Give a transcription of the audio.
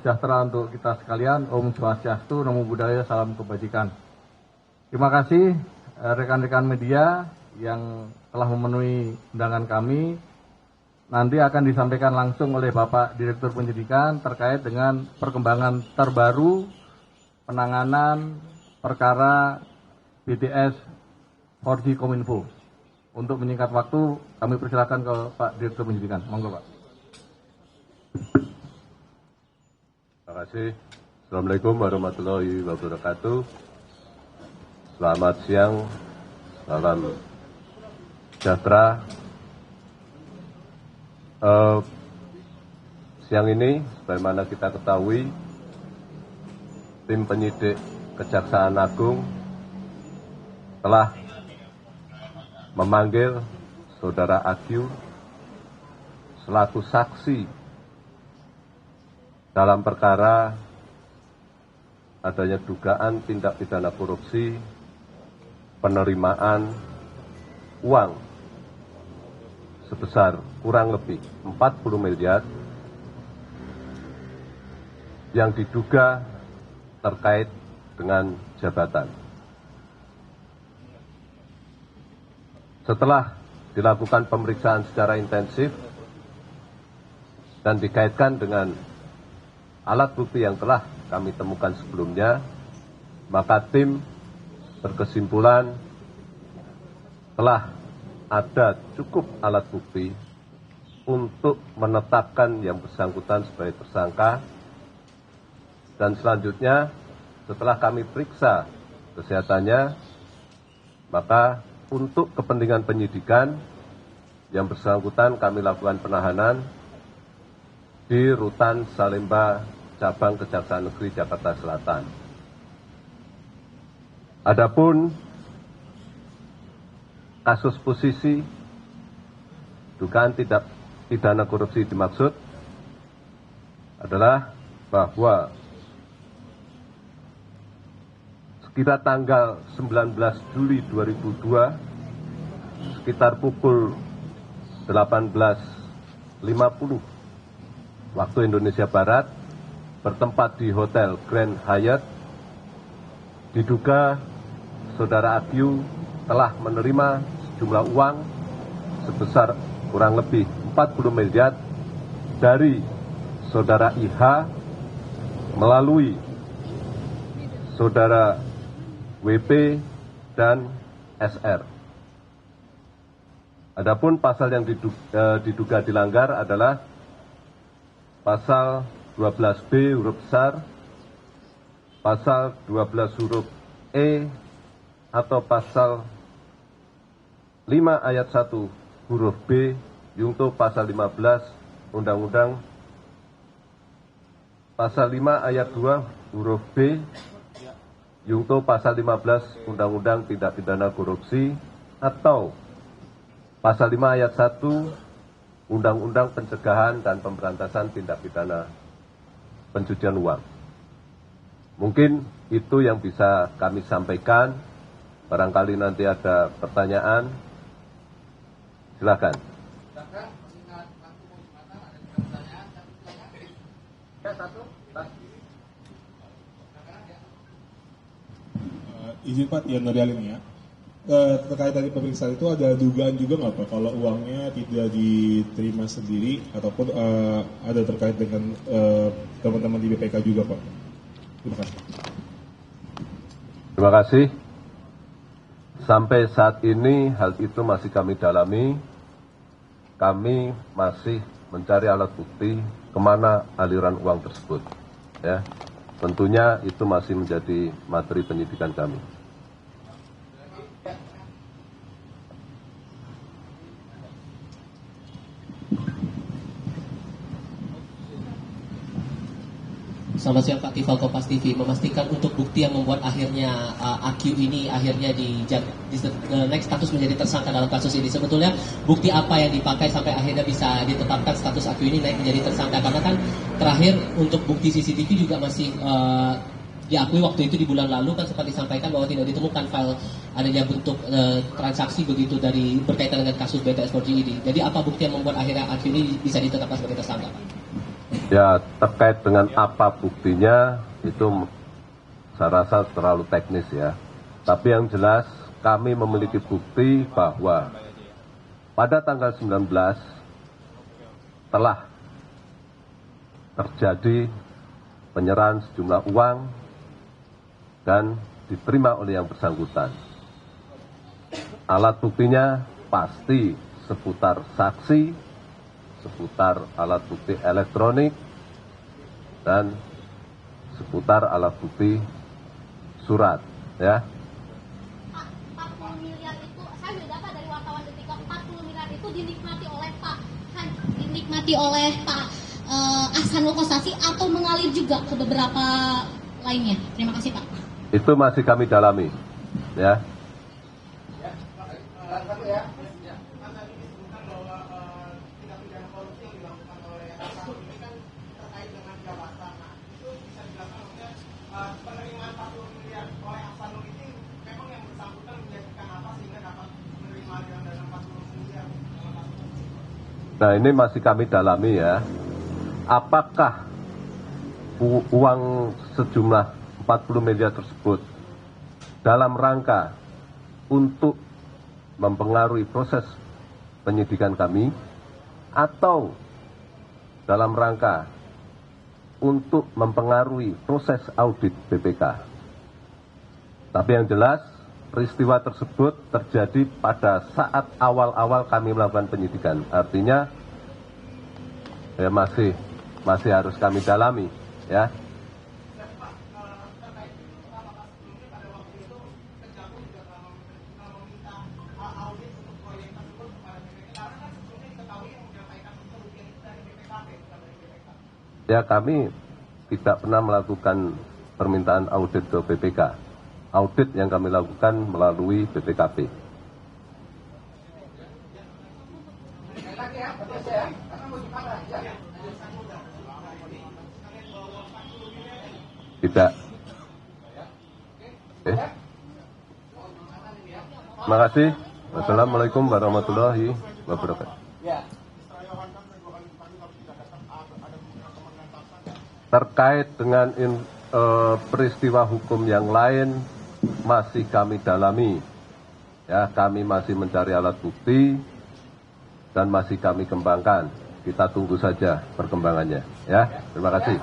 Sejahtera untuk kita sekalian. Om Swastiastu, Namo Buddhaya, salam kebajikan. Terima kasih rekan-rekan media yang telah memenuhi undangan kami. Nanti akan disampaikan langsung oleh Bapak Direktur Penyidikan terkait dengan perkembangan terbaru penanganan perkara BTS 4G Kominfo. Untuk menyingkat waktu, kami persilakan ke Pak Direktur Penyidikan. Monggo, Pak. Terima kasih. Assalamualaikum warahmatullahi wabarakatuh. Selamat siang, salam sejahtera. Siang ini, sebagaimana kita ketahui, tim penyidik Kejaksaan Agung telah memanggil Saudara AQ selaku saksi dalam perkara adanya dugaan tindak pidana korupsi penerimaan uang sebesar kurang lebih 40 miliar yang diduga terkait dengan jabatan. Setelah dilakukan pemeriksaan secara intensif dan dikaitkan dengan alat bukti yang telah kami temukan sebelumnya, maka tim berkesimpulan telah ada cukup alat bukti untuk menetapkan yang bersangkutan sebagai tersangka, dan selanjutnya setelah kami periksa kesehatannya, maka untuk kepentingan penyidikan yang bersangkutan kami lakukan penahanan di Rutan Salemba, Cabang Kejaksaan Negeri Jakarta Selatan. Adapun kasus posisi dugaan tindak pidana korupsi dimaksud adalah bahwa sekitar tanggal 19 Juli 2002 sekitar pukul 18.50 waktu Indonesia Barat, bertempat di Hotel Grand Hyatt, diduga Saudara AQ telah menerima sejumlah uang sebesar kurang lebih 40 miliar dari Saudara IH melalui Saudara WP dan SR. Adapun pasal yang diduga dilanggar adalah Pasal 12B huruf besar, Pasal 12 huruf E, atau Pasal 5 ayat 1 huruf B, yungto Pasal 15 Undang-Undang, Pasal 5 ayat 2 huruf B, yungto Pasal 15 Undang-Undang Tindak Pidana Korupsi, atau Pasal 5 ayat 1 Undang-Undang Pencegahan dan Pemberantasan Tindak Pidana Pencucian Uang. Mungkin itu yang bisa kami sampaikan. Barangkali nanti ada pertanyaan. Silakan. Izin Pak, Yan Nurialin ya. Terkait dari pemeriksaan itu ada dugaan juga nggak Pak kalau uangnya tidak diterima sendiri ataupun ada terkait dengan teman-teman di BPK juga Pak? Terima kasih. Terima kasih. Sampai saat ini hal itu masih kami dalami. Kami masih mencari alat bukti kemana aliran uang tersebut. Ya, tentunya itu masih menjadi materi penyidikan kami. Selamat siang Pak Tifal, Kompas TV. Memastikan untuk bukti yang membuat akhirnya AQ ini akhirnya naik status menjadi tersangka dalam kasus ini. Sebetulnya bukti apa yang dipakai sampai akhirnya bisa ditetapkan status AQ ini naik menjadi tersangka? Karena kan terakhir untuk bukti CCTV juga masih diakui waktu itu di bulan lalu kan sempat disampaikan bahwa tidak ditemukan file adanya bentuk transaksi begitu dari berkaitan dengan kasus BTS 4G ini. Jadi apa bukti yang membuat akhirnya AQ ini bisa ditetapkan sebagai tersangka Pak? Ya, terkait dengan apa buktinya itu saya rasa terlalu teknis ya. Tapi yang jelas kami memiliki bukti bahwa pada tanggal 19 telah terjadi penyerahan sejumlah uang dan diterima oleh yang bersangkutan. Alat buktinya pasti seputar saksi, seputar alat bukti elektronik, dan seputar alat bukti surat, ya. 40 miliar itu, saya sudah dapat dari wartawan Detik, 40 miliar itu dinikmati oleh Pak Ahsanul Kossasi atau mengalir juga ke beberapa lainnya. Terima kasih Pak. Itu masih kami dalami, ya. Nah, ini masih kami dalami ya. Apakah uang sejumlah 40 miliar tersebut dalam rangka untuk mempengaruhi proses penyidikan kami atau dalam rangka untuk mempengaruhi proses audit BPK. Tapi yang jelas peristiwa tersebut terjadi pada saat awal-awal kami melakukan penyidikan. Artinya ya masih harus kami dalami, ya. Ya, kami tidak pernah melakukan permintaan audit ke BPK. Audit yang kami lakukan melalui BPKP. Tidak. Oke. Terima kasih. Wassalamualaikum warahmatullahi wabarakatuh. Terkait dengan peristiwa hukum yang lain masih kami dalami, ya, kami masih mencari alat bukti dan masih kami kembangkan. Kita tunggu saja perkembangannya, ya. Terima kasih.